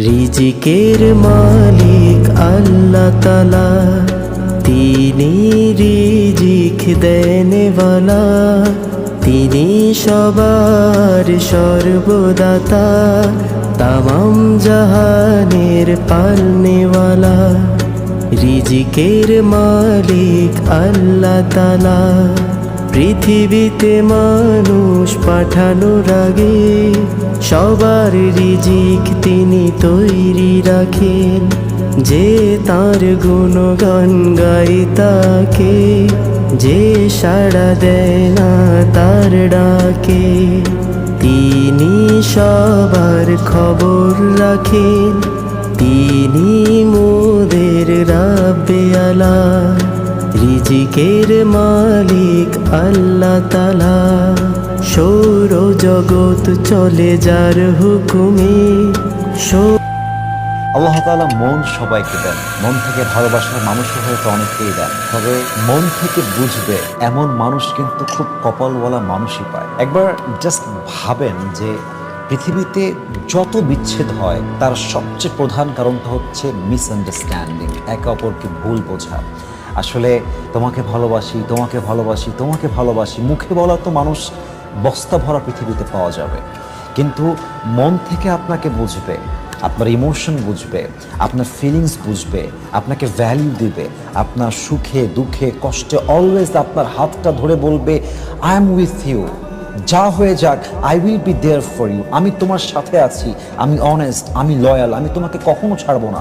রিজিকের মালিক আল্লাহ তাআলা, তিনি রিজিক দেনেওয়ালা, তিনি সবার সর্বদাতা, তামাম জাহানের পালনেওয়ালা। রিজিকের মালিক আল্লাহ তাআলা, পৃথিবীতে মানুষ পাঠানোর আগে সবার রিজিক তিনি তৈরি রাখেন। যে তার গুণগান গায় তাকে, যে সাড়া দেয় না তার ডাকে, তিনি সবার খবর রাখেন, তিনি মোদের রাব্বে আলা। রিজিকের মালিক আল্লাহ তাআলা, সৌর জগৎ চলে যার হুকুমে। আল্লাহ তাআলা মন সবাইকে দেন, মন থেকে ভালোবাসার মানুষও হয়তো অনেককেই দেন, তবে মন থেকে বুঝবে এমন মানুষ কিন্তু খুব কপালওয়ালা মানুষই পায়। একবার জাস্ট ভাবেন যে পৃথিবীতে যত বিচ্ছেদ হয় তার সবচেয়ে প্রধান কারণটা হচ্ছে মিসআন্ডারস্ট্যান্ডিং, একে অপরকে ভুল বোঝা। আসলে তোমাকে ভালোবাসি, তোমাকে ভালোবাসি, তোমাকে ভালোবাসি, মুখে বলা তো মানুষ বস্তা ভরা পৃথিবীতে পাওয়া যাবে, কিন্তু মন থেকে আপনাকে বুঝবে, আপনার ইমোশন বুঝবে, আপনার ফিলিংস বুঝবে, আপনাকে ভ্যালু দিবে, আপনার সুখে দুঃখে কষ্টে অলওয়েজ আপনার হাতটা ধরে বলবে আই এম উইথ ইউ, যা হয়ে যাক I will be there for you, আমি তোমার সাথে আছি, আমি অনেস্ট, আমি লয়াল, আমি তোমাকে কখনো ছাড়বো না।